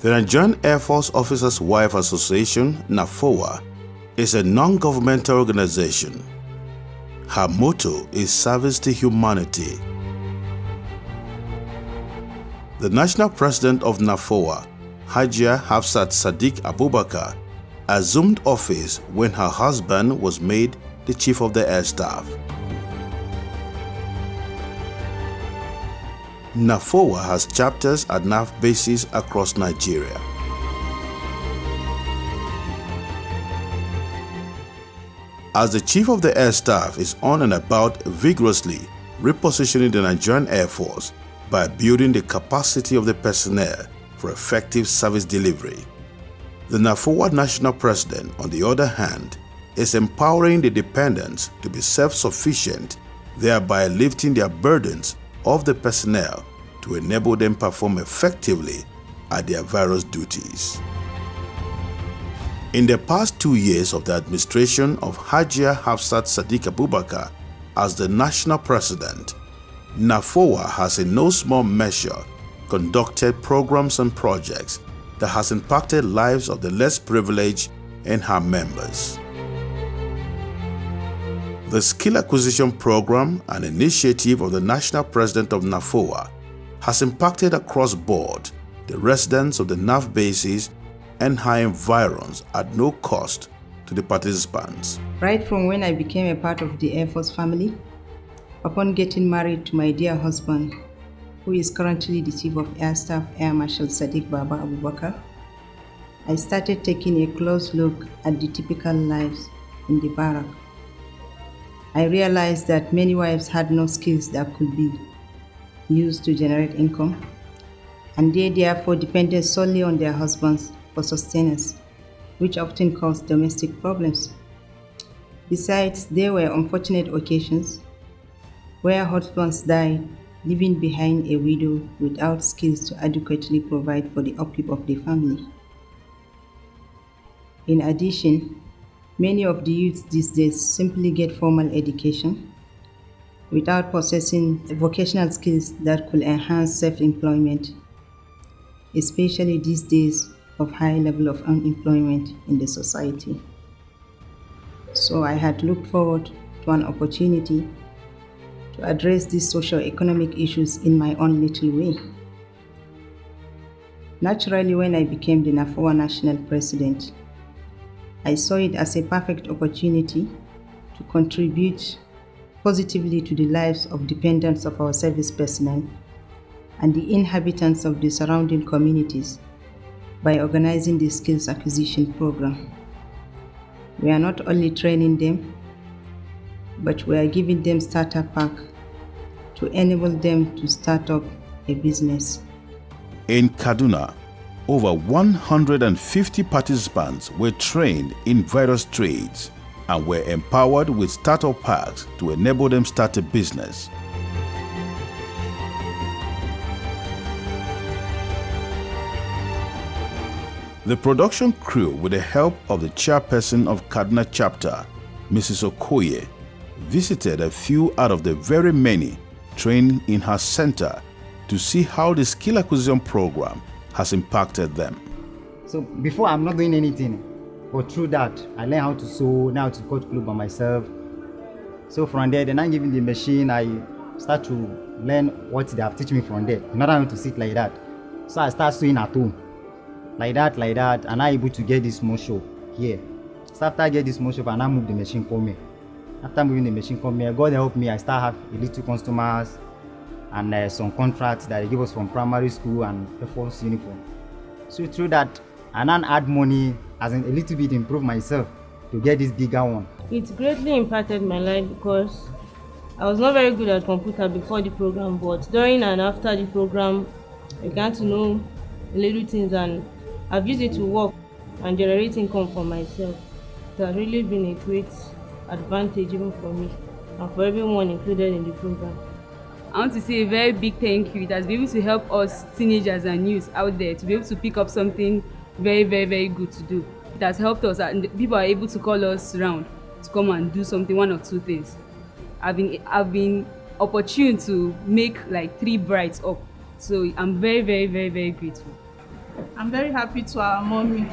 The Nigerian Air Force Officers' Wife Association, Nafowa, is a non-governmental organization. Her motto is service to humanity. The national president of Nafowa, Hajia Hafsat Sadiq Abubakar, assumed office when her husband was made the chief of the air staff. Nafowa has chapters at NAF bases across Nigeria. As the chief of the air staff is on and about vigorously repositioning the Nigerian Air Force by building the capacity of the personnel for effective service delivery, the Nafowa national president, on the other hand, is empowering the dependents to be self-sufficient, thereby lifting their burdens of the personnel to enable them perform effectively at their various duties. In the past 2 years of the administration of Hajia Hafsat Sadiq Abubakar as the national president, Nafowa has in no small measure conducted programs and projects that has impacted lives of the less privileged and her members. The Skill Acquisition Program, an initiative of the National President of Nafowa, has impacted across board the residents of the NAF bases and her environs at no cost to the participants. Right from when I became a part of the Air Force family, upon getting married to my dear husband, who is currently the Chief of Air Staff, Air Marshal Sadiq Baba Abubakar, I started taking a close look at the typical lives in the barrack. I realized that many wives had no skills that could be used to generate income, and they therefore depended solely on their husbands for sustenance, which often caused domestic problems. Besides, there were unfortunate occasions where husbands died, leaving behind a widow without skills to adequately provide for the upkeep of the family. In addition, many of the youths these days simply get formal education without possessing vocational skills that could enhance self-employment, especially these days of high level of unemployment in the society. So I had looked forward to an opportunity to address these socio-economic issues in my own little way. Naturally, when I became the Nafowa National President, I saw it as a perfect opportunity to contribute positively to the lives of dependents of our service personnel and the inhabitants of the surrounding communities by organizing the Skills Acquisition Program. We are not only training them, but we are giving them starter pack to enable them to start up a business. In Kaduna, over 150 participants were trained in various trades and were empowered with starter packs to enable them start a business. The production crew, with the help of the chairperson of Kaduna chapter, Mrs. Okoye, visited a few out of the very many trained in her center to see how the skill acquisition program has impacted them. So before, I'm not doing anything, but through that I learned how to sew, now to cut clothes by myself. So from there, then I'm giving the machine, I start to learn what they have taught me from there. Not having to sit like that. So I start sewing at home. Like that, and I'm able to get this small shop here. So after I get this small shop, and I move the machine for me. After moving the machine for me, God help me, I start have a little customers and some contracts that they give us from primary school and Air Force uniform. So through that, I now add money, as in a little bit improve myself to get this bigger one. It greatly impacted my life because I was not very good at computer before the program, but during and after the program, I began to know little things, and I've used it to work and generate income for myself. It has really been a great advantage even for me and for everyone included in the program. I want to say a very big thank you. It has been able to help us teenagers and youth out there to be able to pick up something very, very, very good to do. It has helped us, and people are able to call us around to come and do something, one or two things. I've been opportune to make like 3 brides up. So I'm very, very, very, very grateful. I'm very happy to our mommy.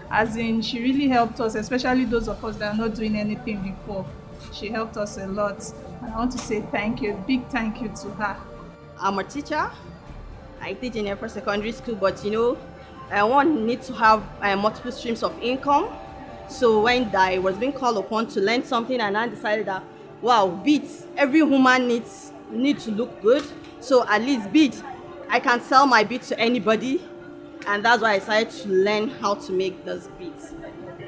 As in, she really helped us, especially those of us that are not doing anything before. She helped us a lot. And I want to say thank you, big thank you to her. I'm a teacher. I teach in a secondary school, but one needs to have multiple streams of income. So when I was being called upon to learn something, and I decided that, wow, beads, every woman needs to look good. So at least beads, I can sell my beads to anybody. And that's why I decided to learn how to make those beads.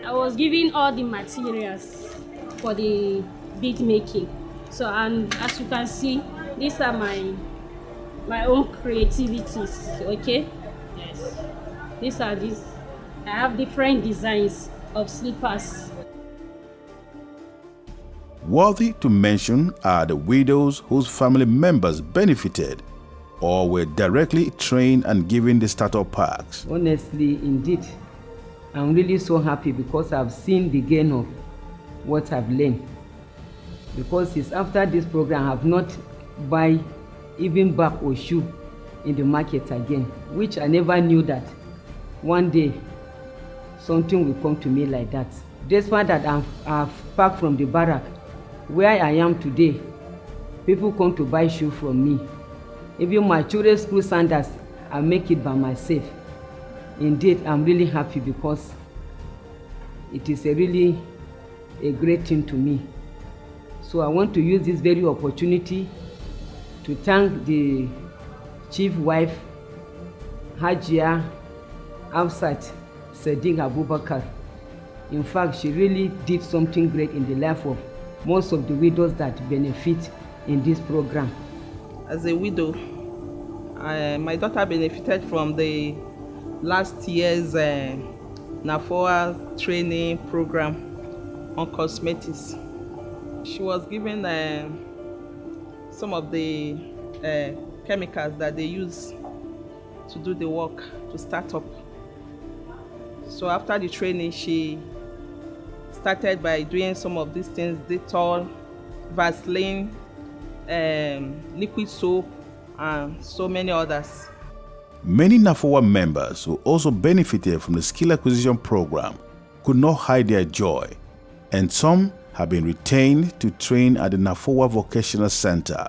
I was given all the materials for the bead making. So, and as you can see, these are my own creativities, okay? Yes. These are these. I have different designs of slippers. Worthy to mention are the widows whose family members benefited or were directly trained and given the startup packs. Honestly, indeed, I'm really so happy because I've seen the gain of what I've learned. Because it's after this program I have not buy even bag or shoe in the market again, which I never knew that one day something will come to me like that. Despite that I've packed from the barrack, where I am today, people come to buy shoe from me. Even my children's school sandals, I make it by myself. Indeed, I'm really happy because it is really a great thing to me. So I want to use this very opportunity to thank the chief wife, Hajia Afsat Sadiq Abubakar. In fact, she really did something great in the life of most of the widows that benefit in this program. As a widow, my daughter benefited from the last year's Nafowa training program on cosmetics. She was given some of the chemicals that they use to do the work to start up. So after the training, she started by doing some of these things: Dettol, Vaseline, liquid soap, and so many others. Many Nafowa members who also benefited from the skill acquisition program could not hide their joy, and some have been retained to train at the Nafowa Vocational Center.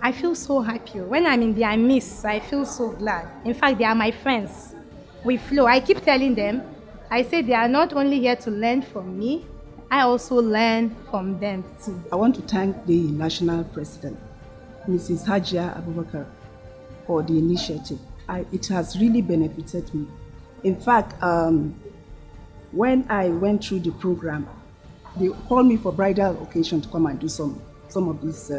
I feel so happy. When I'm in their midst, I feel so glad. In fact, they are my friends. We flow. I keep telling them, I say they are not only here to learn from me, I also learn from them too. I want to thank the national president, Mrs. Hajia Abubakar, for the initiative. It has really benefited me. In fact, when I went through the program, they called me for bridal occasion to come and do some of this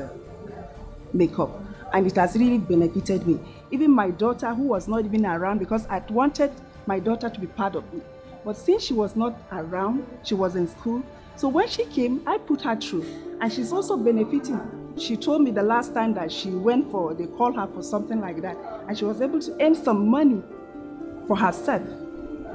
makeup, and it has really benefited me. Even my daughter, who was not even around, because I wanted my daughter to be part of it, but since she was not around, she was in school, so when she came, I put her through, and she's also benefiting. She told me the last time that she went they called her for something like that, and she was able to earn some money for herself.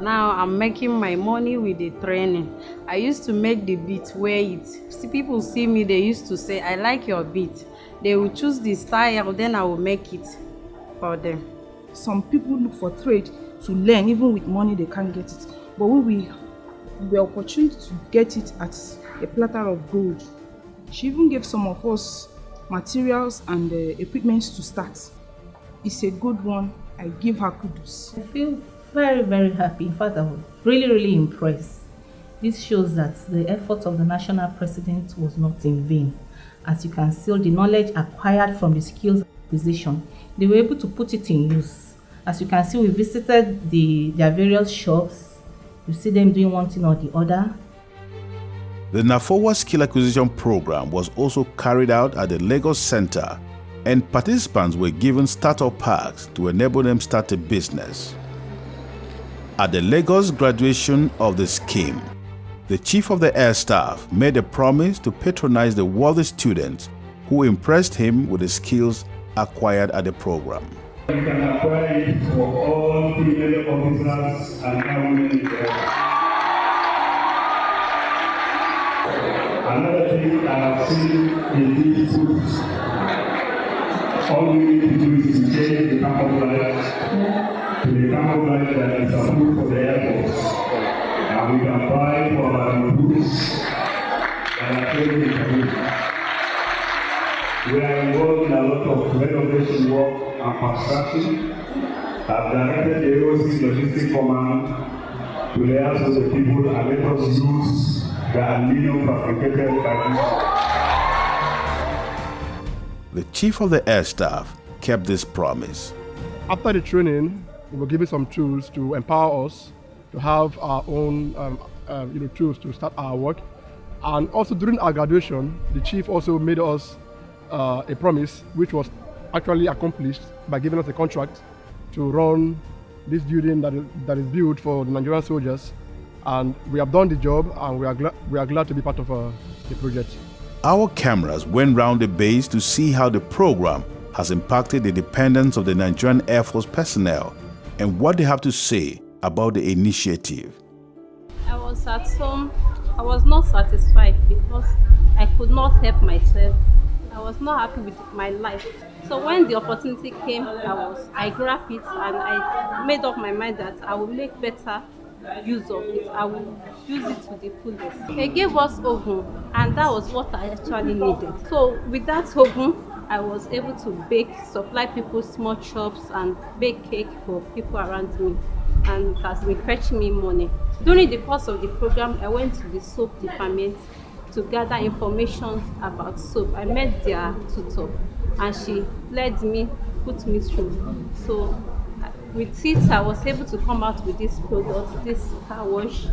Now I'm making my money with the training. I used to make the beat, wear it. See, people see me, they used to say, I like your beat. They will choose the style, then I will make it for them. Some people look for trade to learn, even with money they can't get it. But we were opportunity to get it at a platter of gold. She even gave some of us materials and equipment to start. It's a good one. I give her kudos. I feel very, very happy. In fact, I was really impressed. This shows that the effort of the national president was not in vain. As you can see, the knowledge acquired from the skills acquisition, they were able to put it in use. As you can see, we visited their various shops. You see them doing one thing or the other. The Nafowa Skill Acquisition Program was also carried out at the Lagos Center, and participants were given startup packs to enable them start a business. At the Lagos graduation of the scheme, the Chief of the Air Staff made a promise to patronize the worthy students who impressed him with the skills acquired at the program. You can acquire it for all female officers and women. Another thing I have seen in these schools all we need to do is to change the camouflage to the camouflage that is approved for the airports. And we can buy for our boots that are trading in Kabul. We are involved in a lot of renovation work and construction. I've directed the AOC Logistics Command to liaise with the people and let us use the aluminum fabricated by The chief of the air staff kept this promise. After the training, we were given some tools to empower us to have our own tools to start our work. And also during our graduation, the chief also made us a promise, which was actually accomplished by giving us a contract to run this building that is built for the Nigerian soldiers. And we have done the job, and we are glad to be part of the project. Our cameras went round the base to see how the program has impacted the dependents of the Nigerian Air Force personnel and what they have to say about the initiative. I was at home. I was not satisfied because I could not help myself. I was not happy with my life. So when the opportunity came, I grabbed it and I made up my mind that I will make better use of it. I will use it to the fullest. They gave us oven, and that was what I actually needed. So with that oven, I was able to bake, supply people small chops and bake cake for people around me, and it has been fetching me money. During the course of the program, I went to the soap department to gather information about soap. I met their tutor and she led me, put me through. So with it, I was able to come out with this product, this car wash,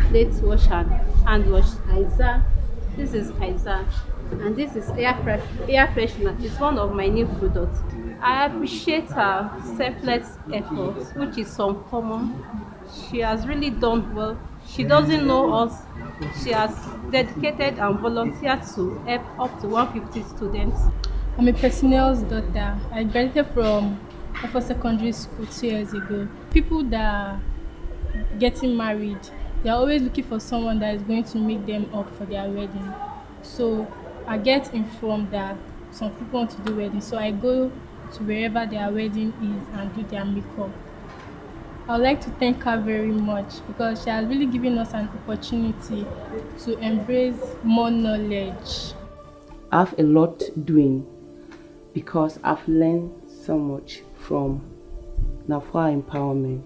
plate wash and hand wash, Isa. This is Isa, and this is air freshener. It's one of my new products. I appreciate her selfless efforts, which is uncommon. She has really done well. She doesn't know us. She has dedicated and volunteered to help up to 150 students. I'm a personnel's daughter. I graduated from Upper Secondary School 2 years ago. People that are getting married, they're always looking for someone that is going to make them up for their wedding. So I get informed that some people want to do wedding, so I go to wherever their wedding is and do their makeup. I would like to thank her very much because she has really given us an opportunity to embrace more knowledge. I have a lot doing because I've learned so much from Nafowa Empowerment.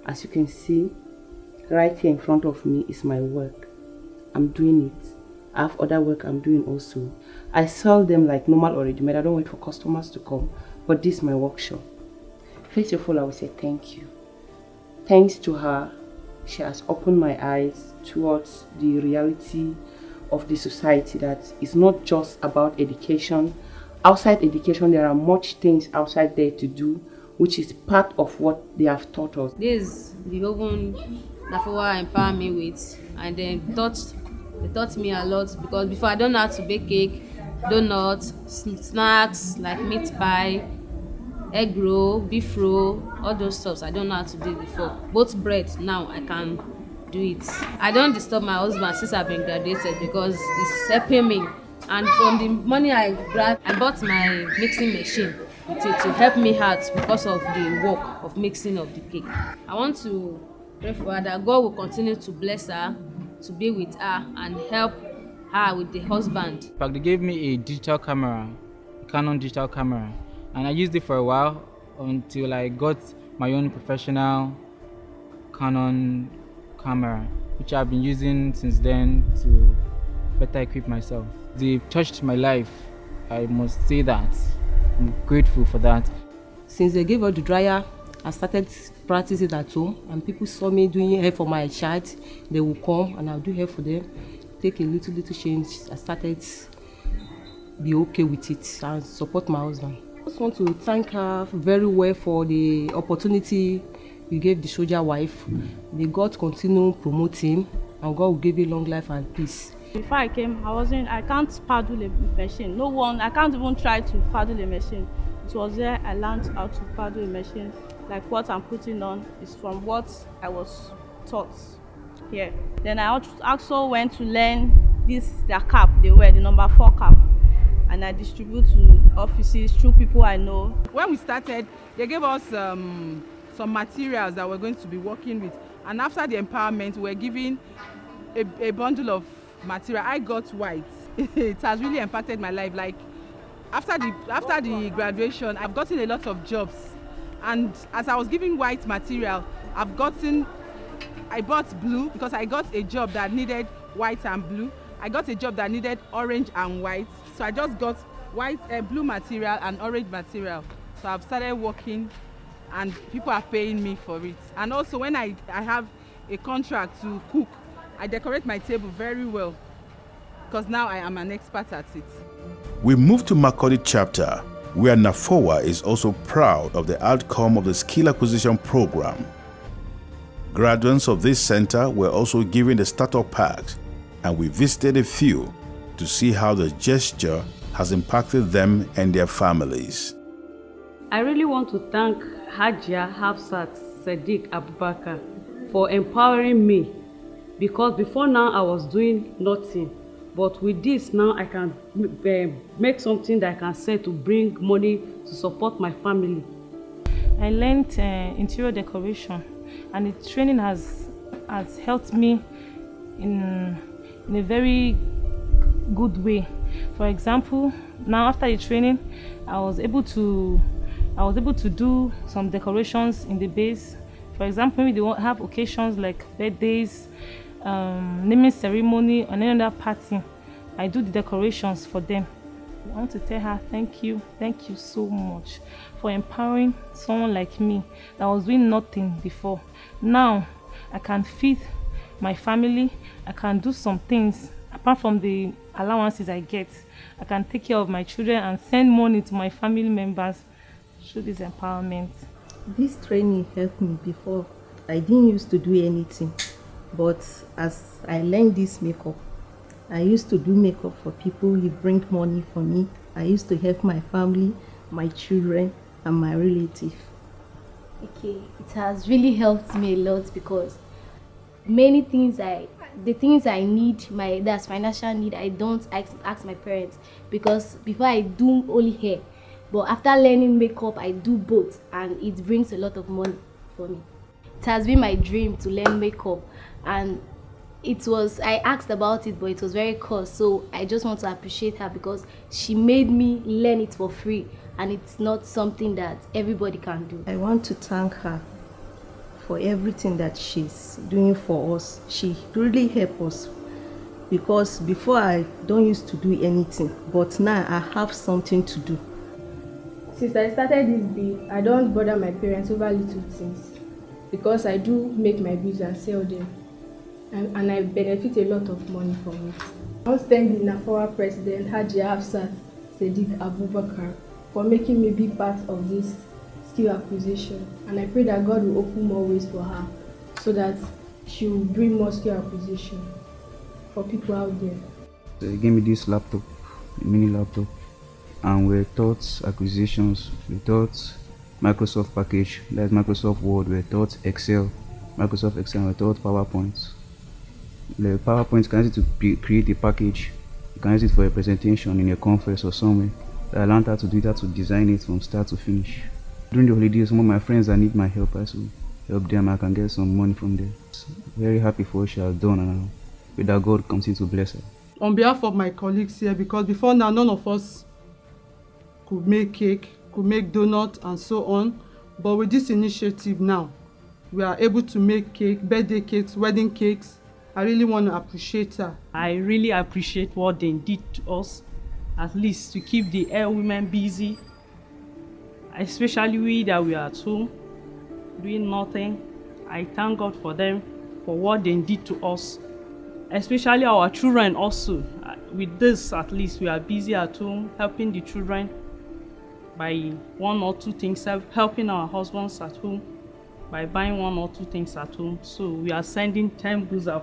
As you can see, right here in front of me is my work. I'm doing it. I have other work I'm doing also. I sell them like normal or ready-made. I don't wait for customers to come, but this is my workshop. First of all, I will say thank you. Thanks to her, she has opened my eyes towards the reality of the society, that it's not just about education. Outside education, there are much things outside there to do, which is part of what they have taught us. This is the oven Nafowa empowered me with, and they taught me a lot, because before I don't know how to bake cake, donuts, snacks like meat pie, egg roll, beef roll, all those stuff I don't know how to do before. Both bread, now I can do it. I don't disturb my husband since I've been graduated because it's helping me. And from the money I grabbed, I bought my mixing machine to help me out because of the work of mixing of the cake. I want to pray for her that God will continue to bless her, to be with her and help her with the husband. In fact, they gave me a digital camera, a Canon digital camera, and I used it for a while until I got my own professional Canon camera, which I've been using since then to better equip myself. They've touched my life. I must say that. I'm grateful for that. Since they gave us the dryer, I started practicing at home, and people saw me doing hair for my child. They will come and I'll do hair for them, take a little change. I started be okay with it and support my husband. I just want to thank her very well for the opportunity you gave the soldier wife. May God continue promoting, and God will give you long life and peace. Before I came, I can't paddle a machine. I can't even try to paddle a machine. It was there I learned how to paddle a machine. Like what I'm putting on is from what I was taught here. Then I also went to learn their cap they wear, the number 4 cap. and I distribute to offices through people I know. When we started, they gave us some materials that we're going to be working with, and after the empowerment, we're given a bundle of material. I got white. It has really impacted my life. Like after the graduation, I've gotten a lot of jobs, and as I was giving white material, I bought blue because I got a job that needed white and blue. I got a job that needed orange and white, so I just got blue material and orange material. So I've started working, and people are paying me for it. And also when I have a contract to cook, I decorate my table very well because now I am an expert at it. We move to Makurdi chapter, where Nafowa is also proud of the outcome of the skill acquisition program. Graduates of this center were also given the starter packs, and we visited a few to see how the gesture has impacted them and their families. I really want to thank Hajia Hafsat Sadiq Abubakar for empowering me, because before now I was doing nothing, but with this now I can make something that I can sell to bring money to support my family. I learned interior decoration, and the training has helped me in a very good way. For example, now after the training, I was able to do some decorations in the base. For example, maybe they have occasions like birthdays, naming ceremony, and any other party. I do the decorations for them. I want to tell her thank you so much for empowering someone like me that was doing nothing before. Now I can feed my family, I can do some things apart from the allowances I get. I can take care of my children and send money to my family members through this empowerment. This training helped me before. I didn't used to do anything, but as I learned this makeup, I used to do makeup for people. He bring money for me. I used to help my family, my children, and my relative. Okay, it has really helped me a lot because many things the things I need, that's financial need, I don't ask my parents, because before I do only hair, but after learning makeup I do both, and it brings a lot of money for me. It has been my dream to learn makeup, and I asked about it, but it was very cost, so I just want to appreciate her because she made me learn it for free, and it's not something that everybody can do. I want to thank her for everything that she's doing for us. She really helped us, because before I don't used to do anything, but now I have something to do. Since I started this bead, I don't bother my parents over little things, because I do make my beads and sell them, and I benefit a lot of money from it. I want to thank the Nafowa President Hajia Hafsat Sadiq Abubakar for making me be part of this skill acquisition, and I pray that God will open more ways for her so that she will bring more skill acquisition for people out there. They gave me this laptop, a mini laptop, and we taught acquisitions, we taught Microsoft package, that's Microsoft Word, we taught Excel, Microsoft Excel, we taught PowerPoint. The PowerPoint can use it to create a package, you can use it for a presentation in a conference or somewhere. I learned how to do that, to design it from start to finish. During the holidays, some of my friends that need my help, I should help them. I can get some money from them. Very happy for what she has done, and with that God continue to bless her. On behalf of my colleagues here, because before now none of us could make cake, could make donuts and so on, but with this initiative now, we are able to make cake, birthday cakes, wedding cakes. I really want to appreciate her. I really appreciate what they did to us, at least to keep the air women busy, especially we that we are at home doing nothing. I thank God for them, for what they did to us, especially our children also. With this, at least we are busy at home helping the children by one or two things, helping our husbands at home by buying one or two things at home. So we are sending 10 buza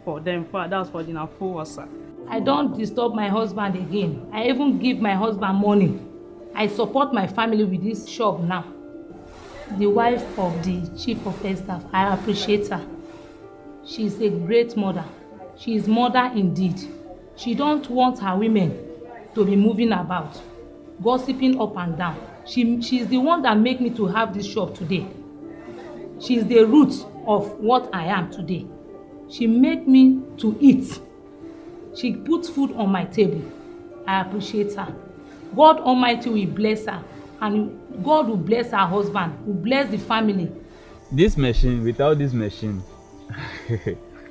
for them. That's for the Nafowa. I don't disturb my husband again. I even give my husband money. I support my family with this shop now. The wife of the chief of air staff, I appreciate her. She is a great mother. She is mother indeed. She don't want her women to be moving about, gossiping up and down. She's the one that made me to have this shop today. She's the root of what I am today. She made me to eat. She puts food on my table. I appreciate her. God Almighty will bless her, and God will bless her husband, will bless the family. This machine, without this machine,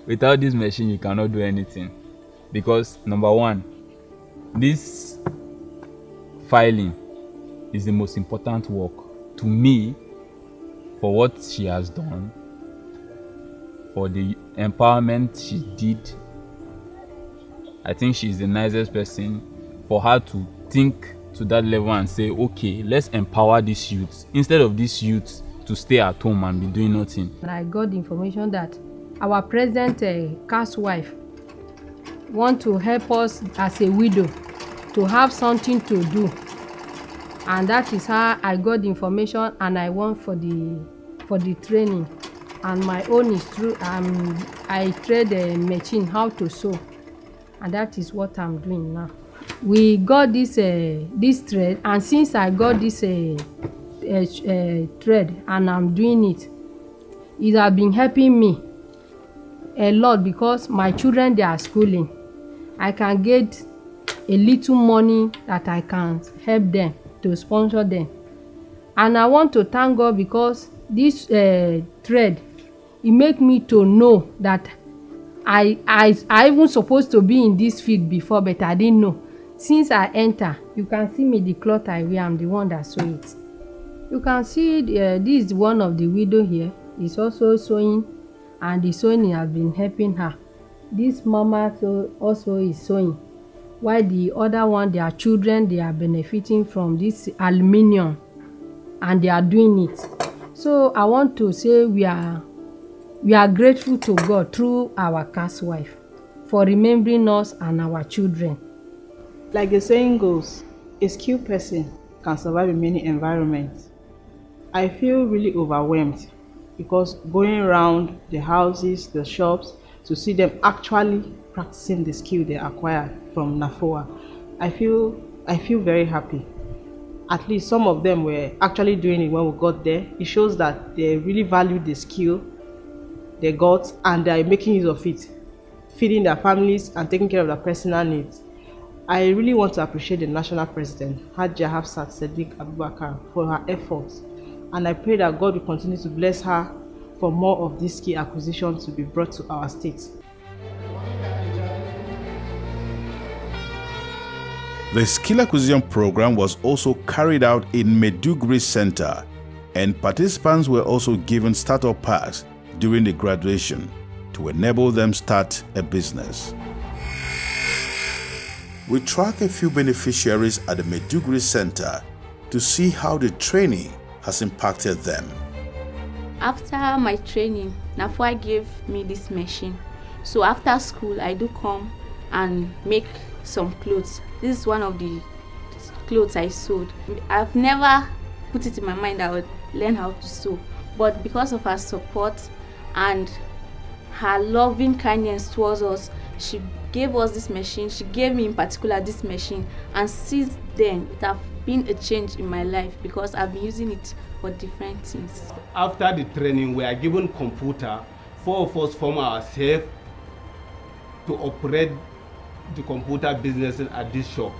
without this machine, you cannot do anything. Because number one, this filing is the most important work to me for what she has done, for the empowerment she did. I think she's the nicest person for her to think to that level and say, okay, let's empower these youths instead of these youths to stay at home and be doing nothing. And I got the information that our present cast wife want to help us as a widow to have something to do, and that is how I got the information, and I went for the training. And my own is through I trade a machine how to sew, and that is what I'm doing now. We got this thread, and since I got this thread and I'm doing it, it has been helping me a lot because my children, they are schooling. I can get a little money that I can help them to sponsor them. And I want to thank God because this thread, it make me to know that I even supposed to be in this field before, but I didn't know. Since I enter, you can see me, the cloth I wear, I'm the one that sew it. You can see this is one of the widow here. Is also sewing, and the sewing has been helping her. This mama also is sewing, while the other one, their children, they are benefiting from this aluminium, and they are doing it. So I want to say we are grateful to God through our cast wife for remembering us and our children. Like the saying goes, a skilled person can survive in many environments. I feel really overwhelmed because going around the houses, the shops, to see them actually practicing the skill they acquired from Nafowa, I feel very happy. At least some of them were actually doing it when we got there. It shows that they really value the skill they got and they are making use of it, feeding their families and taking care of their personal needs. I really want to appreciate the National President, Hajia Hafsat Sadiq Abubakar, for her efforts, and I pray that God will continue to bless her for more of these skill acquisitions to be brought to our state. The skill acquisition program was also carried out in Maiduguri Center, and participants were also given startup packs during the graduation to enable them start a business. We track a few beneficiaries at the Maiduguri Center to see how the training has impacted them. After my training, Nafowa gave me this machine. So after school, I do come and make some clothes. This is one of the clothes I sewed. I've never put it in my mind I would learn how to sew, but because of her support and her loving kindness towards us, she gave us this machine. She gave me in particular this machine, and since then it has been a change in my life because I've been using it for different things. After the training, we are given computer. 4 of us form ourselves to operate the computer business at this shop.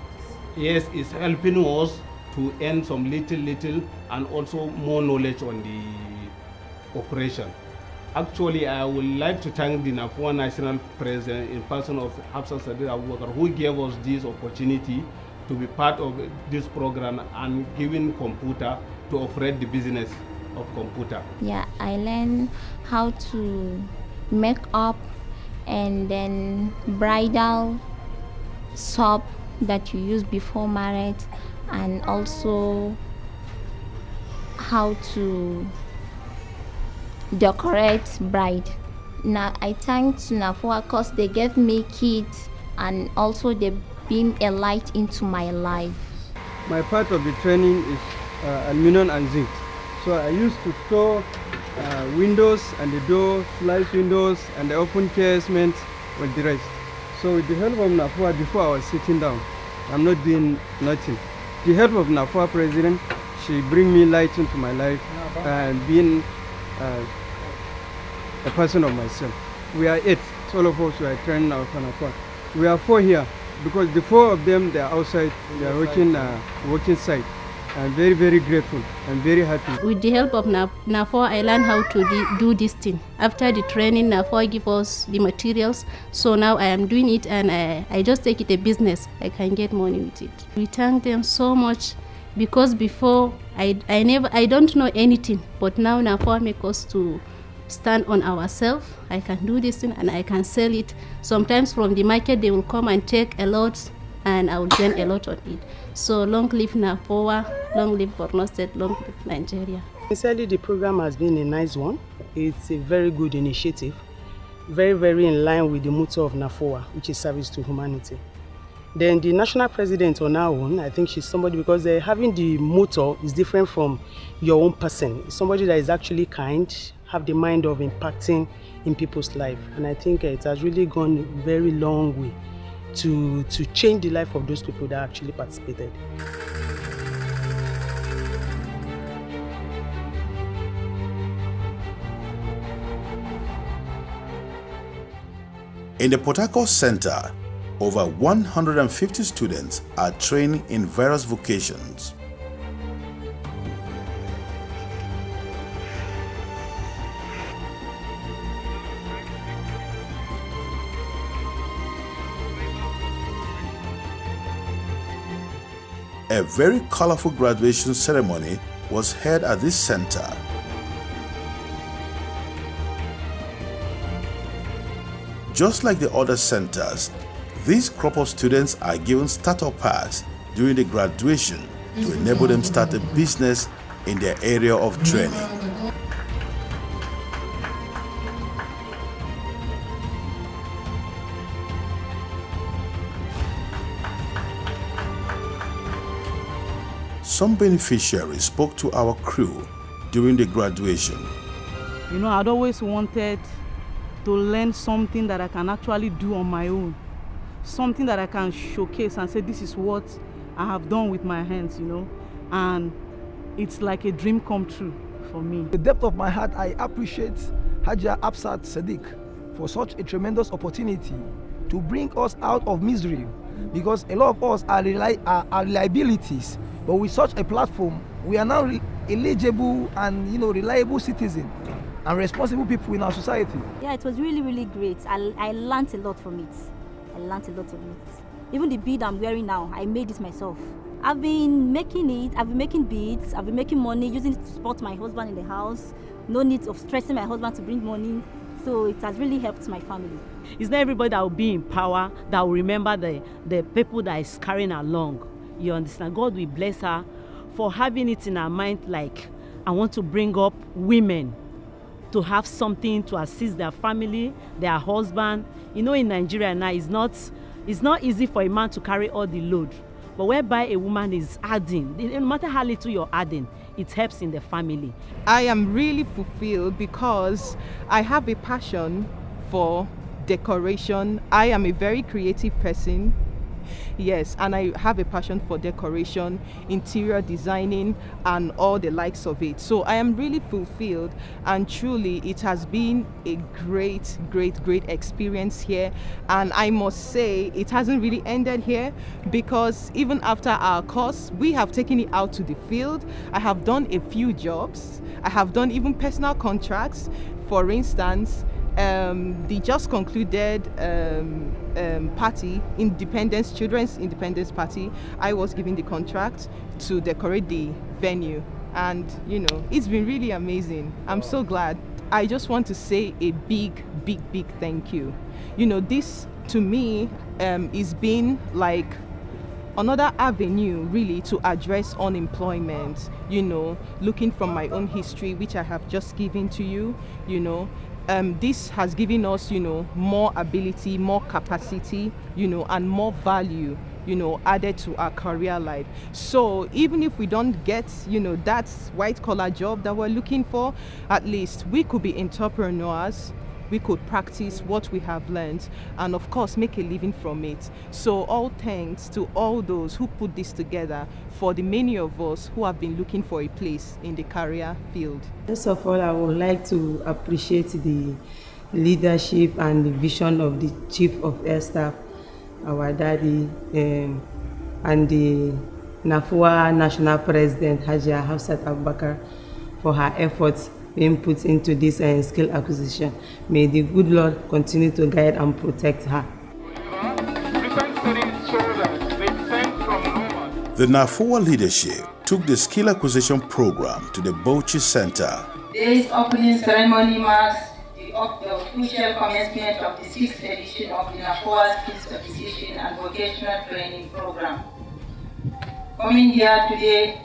Yes, it's helping us to earn some little and also more knowledge on the operation. Actually, I would like to thank the Nafowa National President in person of Hafsat Sadiq Abubakar, who gave us this opportunity to be part of this program and giving computer to operate the business of computer. Yeah, I learned how to make up and then bridal soap that you use before marriage, and also how to decorate bride. Now I thank Nafowa because they gave me kits and also they beam a light into my life. My part of the training is aluminum and zinc. So I used to store windows and the door, slice windows and the open casement with the rest. So with the help of Nafowa, before I was sitting down, I'm not doing nothing. The help of Nafowa president, she bring me light into my life and being a person of myself. We are 8, all of us, we are training our Nafowa. We are 4 here because the 4 of them, they are outside, they are working site. I'm very, very grateful. I'm very happy. With the help of Nafowa, I learned how to do this thing. After the training, Nafowa give us the materials. So now I am doing it, and I just take it a business. I can get money with it. We thank them so much because before I don't know anything, but now Nafowa make us to stand on ourselves. I can do this thing and I can sell it. Sometimes from the market they will come and take a lot, and I will gain a lot on it. So long live Nafowa, long live Borno State, long live Nigeria. Sincerely, the program has been a nice one. It's a very good initiative, very, very in line with the motto of Nafowa, which is service to humanity. Then the national president on our own, I think she's somebody, because having the motto is different from your own person. It's somebody that is actually kind, have the mind of impacting in people's life. And I think it has really gone a very long way to change the life of those people that actually participated. In the Port Harcourt Center, over 150 students are training in various vocations. A very colorful graduation ceremony was held at this center. Just like the other centers, these crop of students are given starter pass during the graduation to enable them start a business in their area of training. Some beneficiaries spoke to our crew during the graduation. You know, I'd always wanted to learn something that I can actually do on my own. Something that I can showcase and say, this is what I have done with my hands, you know. And it's like a dream come true for me. The depth of my heart, I appreciate Haja Absat Sadiq for such a tremendous opportunity to bring us out of misery, because a lot of us are liabilities. But with such a platform, we are now eligible and, you know, reliable citizens and responsible people in our society. Yeah, it was really, really great. I learned a lot from it. I learned a lot from it. Even the bead I'm wearing now, I made it myself. I've been making it, I've been making beads, I've been making money, using it to support my husband in the house. No need of stressing my husband to bring money. So it has really helped my family. It's not everybody that will be in power that will remember the people that is carrying along. You understand? God will bless her for having it in her mind, like, I want to bring up women to have something to assist their family, their husband. You know, in Nigeria now, it's not easy for a man to carry all the load. But whereby a woman is adding, no matter how little you're adding, it helps in the family. I am really fulfilled because I have a passion for decoration. I am a very creative person. Yes, and I have a passion for decoration, interior designing, and all the likes of it. So I am really fulfilled, and truly it has been a great experience here. And I must say it hasn't really ended here, because even after our course, we have taken it out to the field. I have done a few jobs. I have done even personal contracts. For instance, the just concluded party, Children's Independence Party, I was given the contract to decorate the venue, and you know, it's been really amazing. I'm so glad. I just want to say a big thank you. You know, this to me is been like another avenue really to address unemployment, you know, looking from my own history, which I have just given to you, you know. This has given us, you know, more ability, more capacity, you know, and more value, you know, added to our career life. So even if we don't get, you know, that white collar job that we're looking for, at least we could be entrepreneurs, we could practice what we have learned and of course make a living from it. So all thanks to all those who put this together for the many of us who have been looking for a place in the career field. First of all, I would like to appreciate the leadership and the vision of the Chief of Air Staff, our daddy, and the Nafowa National President, Hajia Hafsat Abubakar, for her efforts being put into this skill acquisition. May the good Lord continue to guide and protect her. The Nafowa leadership took the skill acquisition program to the Bauchi Center. Today's opening ceremony marks the official commencement of the 6th edition of the Nafowa Skills Acquisition and Vocational Training Program. Coming here today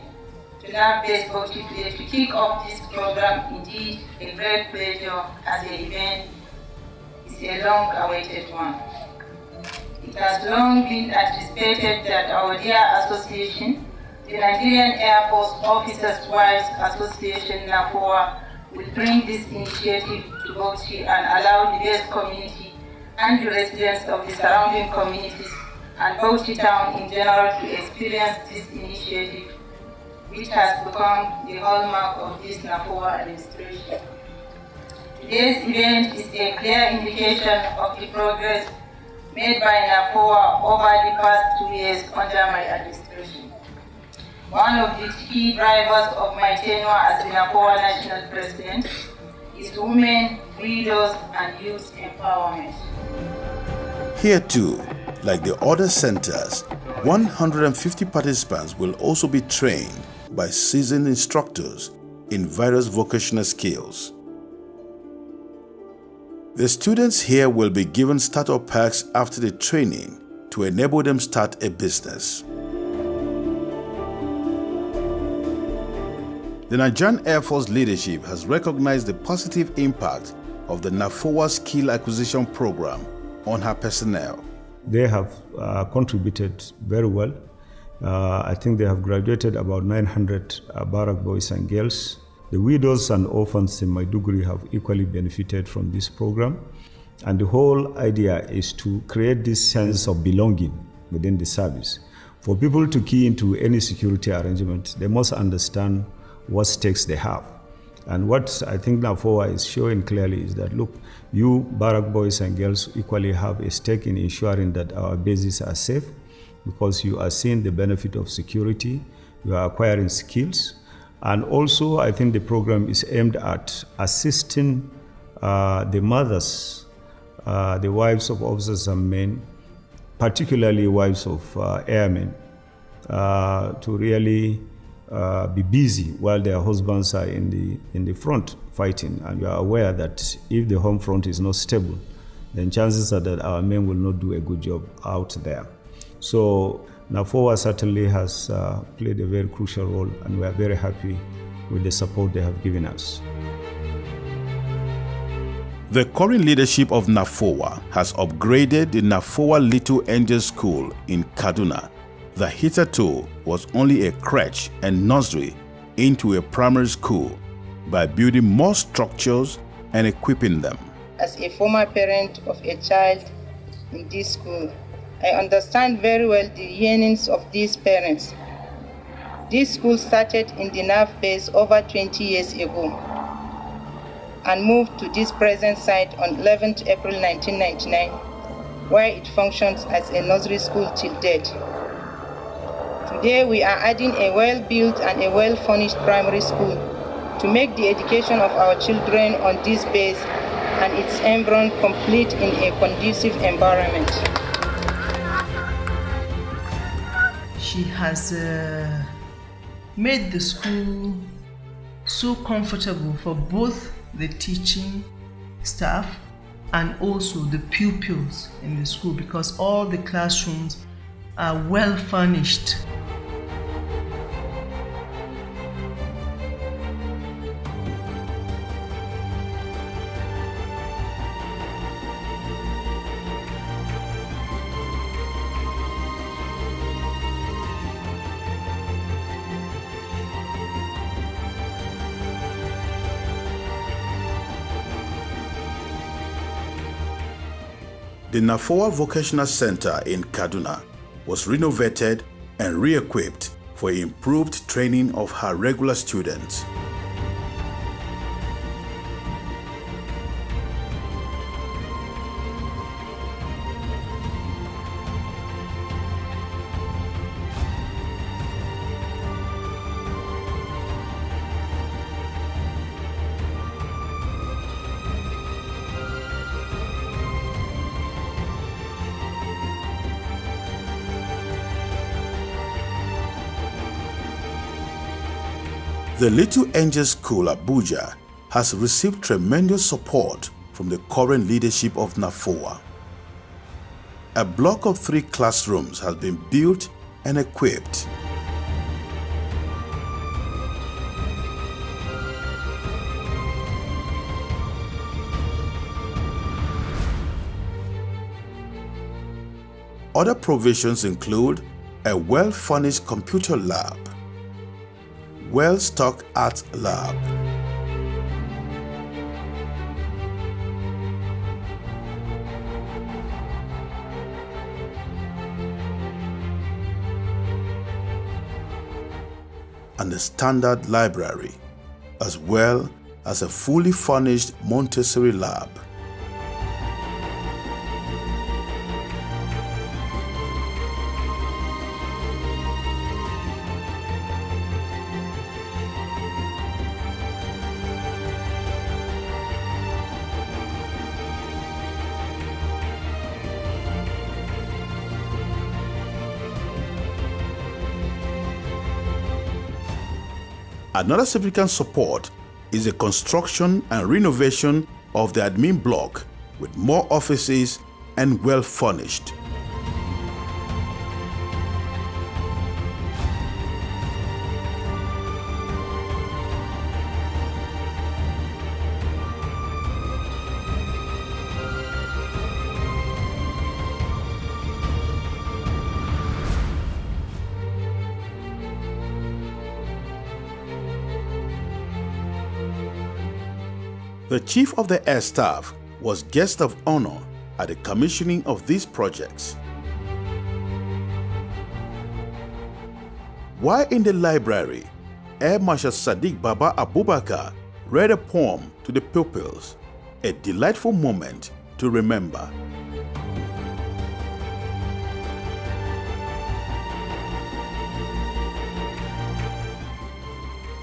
to NAF-based Bauchi today to kick off this program, indeed a great pleasure as the event is a long-awaited one. It has long been anticipated that our dear association, the Nigerian Air Force Officers' Wives Association Nafowa, will bring this initiative to Bauchi and allow the base community and the residents of the surrounding communities and Bauchi town in general to experience this initiative, which has become the hallmark of this Nafowa administration. Today's event is a clear indication of the progress made by Nafowa over the past 2 years under my administration. One of the key drivers of my tenure as the Nafowa National President is women, widows, and youth empowerment. Here too, like the other centers, 150 participants will also be trained by seasoned instructors in various vocational skills. The students here will be given startup packs after the training to enable them start a business. The Nigerian Air Force leadership has recognized the positive impact of the Nafowa Skill Acquisition Program on her personnel. They have contributed very well. I think they have graduated about 900 barrack boys and girls. The widows and orphans in Maiduguri have equally benefited from this program. And the whole idea is to create this sense of belonging within the service. For people to key into any security arrangement, they must understand what stakes they have. And what I think Nafowa is showing clearly is that, look, you barrack boys and girls equally have a stake in ensuring that our bases are safe, because you are seeing the benefit of security, you are acquiring skills. And also, I think the program is aimed at assisting the mothers, the wives of officers and men, particularly wives of airmen, to really be busy while their husbands are in the front fighting. And you are aware that if the home front is not stable, then chances are that our men will not do a good job out there. So Nafowa certainly has played a very crucial role, and we are very happy with the support they have given us. The current leadership of Nafowa has upgraded the Nafowa Little Angel School in Kaduna, that hitherto was only a crèche and nursery, into a primary school by building more structures and equipping them. As a former parent of a child in this school, I understand very well the yearnings of these parents. This school started in the NAF base over 20 years ago and moved to this present site on 11th April 1999, where it functions as a nursery school till date. Today we are adding a well-built and a well-furnished primary school to make the education of our children on this base and its environment complete in a conducive environment. She has made the school so comfortable for both the teaching staff and also the pupils in the school, because all the classrooms are well furnished. The Nafowa Vocational Center in Kaduna was renovated and re-equipped for improved training of her regular students. The Little Angels School, Abuja, has received tremendous support from the current leadership of Nafowa. A block of 3 classrooms has been built and equipped. Other provisions include a well-furnished computer lab, well-stocked art lab, and a standard library, as well as a fully furnished Montessori lab. Another significant support is the construction and renovation of the admin block with more offices and well furnished. The Chief of the Air Staff was guest of honor at the commissioning of these projects. While in the library, Air Marshal Sadiq Baba Abubakar read a poem to the pupils, a delightful moment to remember.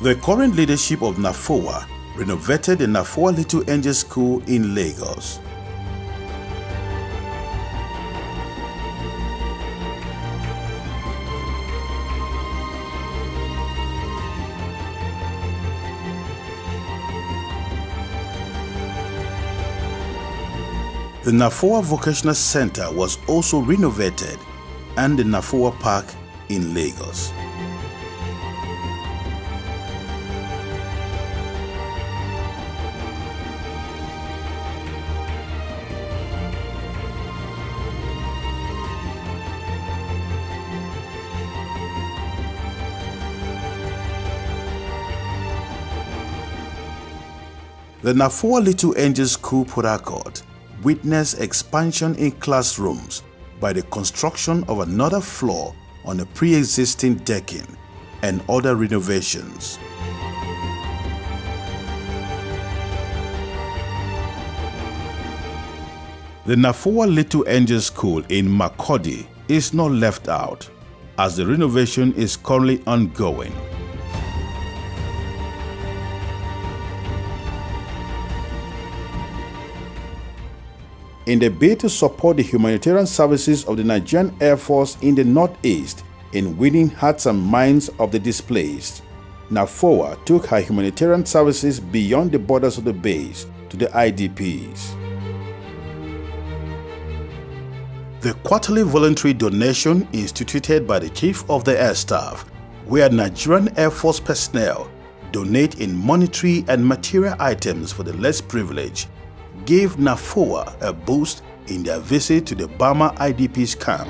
The current leadership of Nafowa renovated the Nafowa Little Angel School in Lagos. The Nafowa Vocational Center was also renovated, and the Nafowa Park in Lagos. The Nafowa Little Angel School, Port Harcourt, witnessed expansion in classrooms by the construction of another floor on a pre-existing decking and other renovations. The Nafowa Little Angel School in Makurdi is not left out, as the renovation is currently ongoing. In the bid to support the humanitarian services of the Nigerian Air Force in the Northeast in winning hearts and minds of the displaced, Nafowa took her humanitarian services beyond the borders of the base to the IDPs. The quarterly voluntary donation instituted by the Chief of the Air Staff, where Nigerian Air Force personnel donate in monetary and material items for the less privileged, gave Nafowa a boost in their visit to the Bama IDPs camp.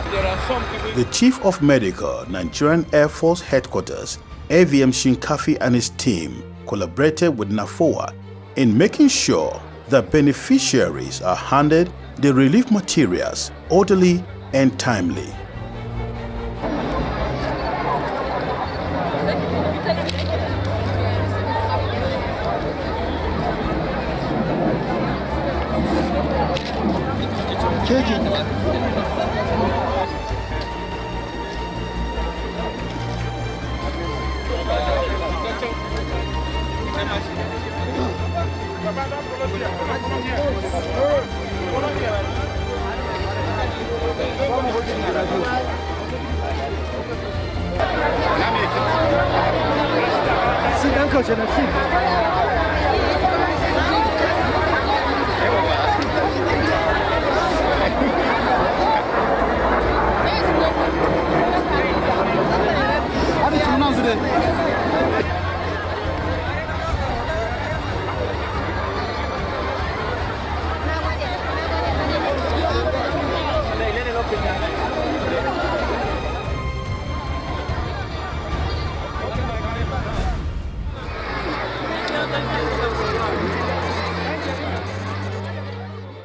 The Chief of Medical, Nigerian Air Force Headquarters, AVM Shinkafi, and his team collaborated with Nafowa in making sure that beneficiaries are handed the relief materials orderly and timely.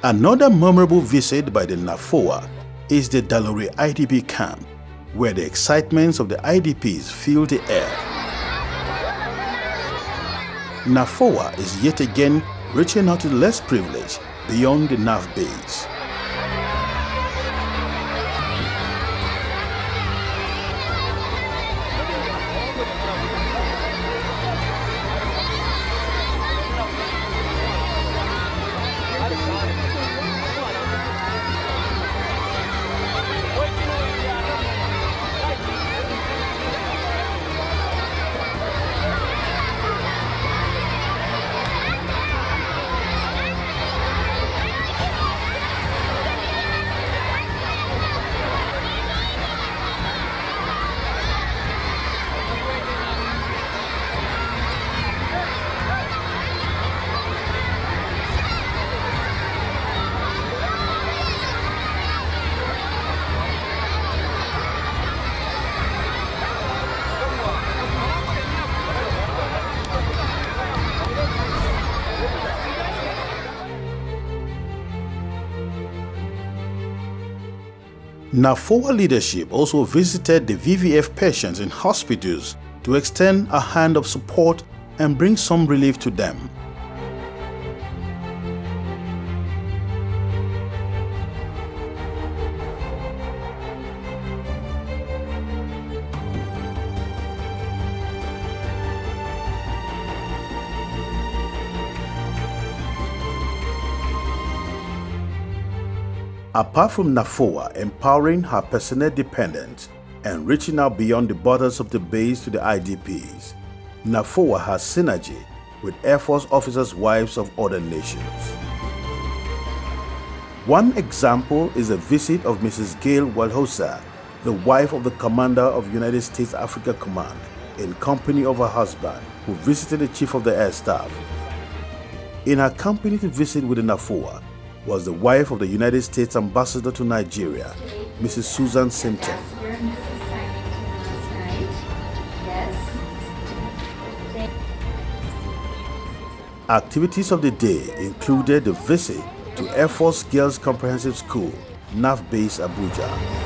Another memorable visit by the Nafowa is the Dalori IDP camp, where the excitements of the IDPs fill the air. Nafowa is yet again reaching out to the less privileged beyond the NAF base. Nafowa leadership also visited the VVF patients in hospitals to extend a hand of support and bring some relief to them. Apart from Nafowa empowering her personnel dependents and reaching out beyond the borders of the base to the IDPs, Nafowa has synergy with Air Force officers' wives of other nations. One example is a visit of Mrs. Gail Walhosa, the wife of the commander of United States Africa Command, in company of her husband, who visited the Chief of the Air Staff. In her company to visit with the Nafowa was the wife of the United States Ambassador to Nigeria, Mrs. Susan Simpson. Activities of the day included the visit to Air Force Girls Comprehensive School, NAF Base, Abuja.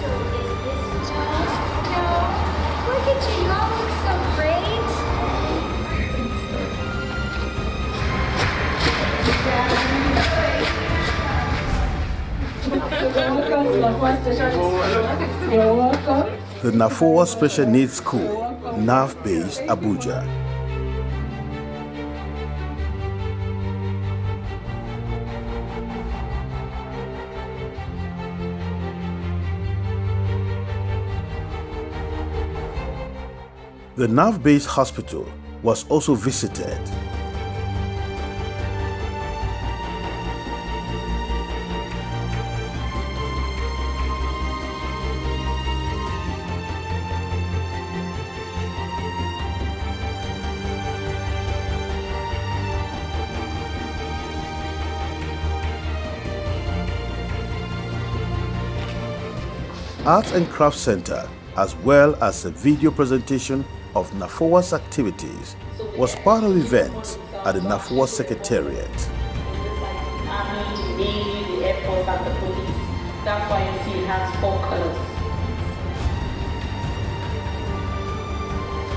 The Nafowa Special Needs School, NAF Base, Abuja. The NAF Base Hospital was also visited. Arts and Crafts Center, as well as a video presentation of Nafowa's activities, was part of events at the Nafowa Secretariat. The Army, the Navy, the Air Force, and the police. That's why you see it has 4 colors.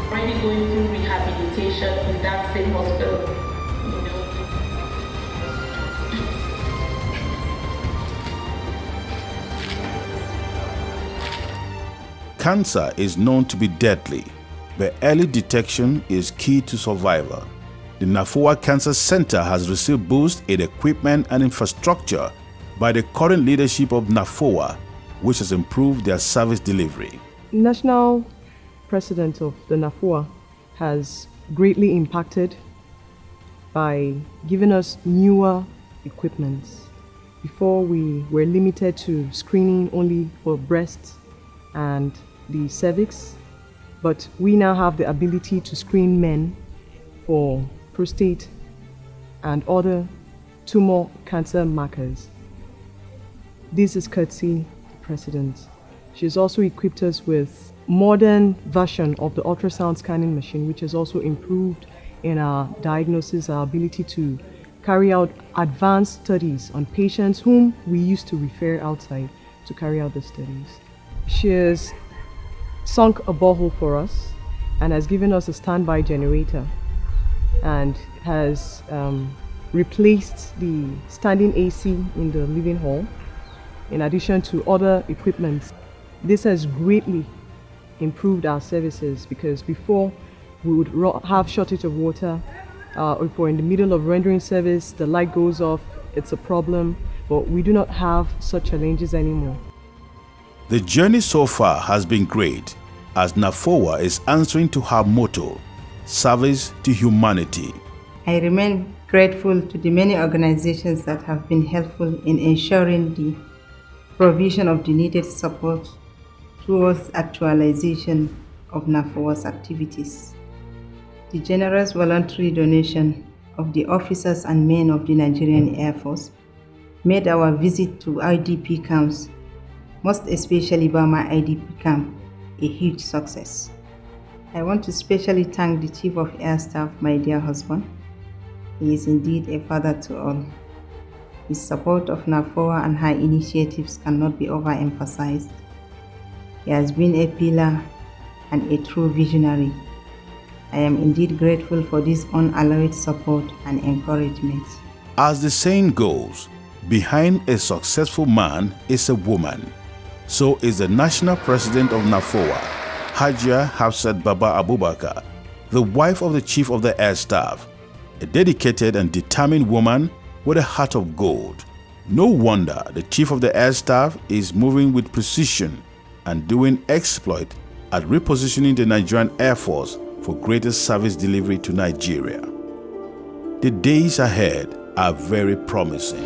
Already going through rehabilitation in that same hospital. Cancer is known to be deadly, but early detection is key to survival. The Nafowa Cancer Center has received boost in equipment and infrastructure by the current leadership of Nafowa, which has improved their service delivery. National President of the Nafowa has greatly impacted by giving us newer equipment. Before, we were limited to screening only for breast and the cervix, but we now have the ability to screen men for prostate and other tumor cancer markers. This is courtesy the President. She's also equipped us with modern version of the ultrasound scanning machine, which has also improved in our diagnosis, our ability to carry out advanced studies on patients whom we used to refer outside to carry out the studies. She has sunk a borehole for us and has given us a standby generator and has replaced the standing AC in the living hall in addition to other equipment. This has greatly improved our services because before we would have shortage of water. If we're in the middle of rendering service, the light goes off, it's a problem, but we do not have such challenges anymore. The journey so far has been great, as Nafowa is answering to her motto, service to humanity. I remain grateful to the many organizations that have been helpful in ensuring the provision of the needed support towards actualization of Nafowa's activities. The generous voluntary donation of the officers and men of the Nigerian Air Force made our visit to IDP camps, most especially Burma IDP camp, a huge success. I want to specially thank the Chief of Air Staff, my dear husband. He is indeed a father to all. His support of Nafowa and her initiatives cannot be overemphasized. He has been a pillar and a true visionary. I am indeed grateful for this unalloyed support and encouragement. As the saying goes, behind a successful man is a woman. So is the National President of Nafowa, Hajia Hafsat Baba Abubakar, the wife of the Chief of the Air Staff, a dedicated and determined woman with a heart of gold. No wonder the Chief of the Air Staff is moving with precision and doing exploit at repositioning the Nigerian Air Force for greater service delivery to Nigeria. The days ahead are very promising.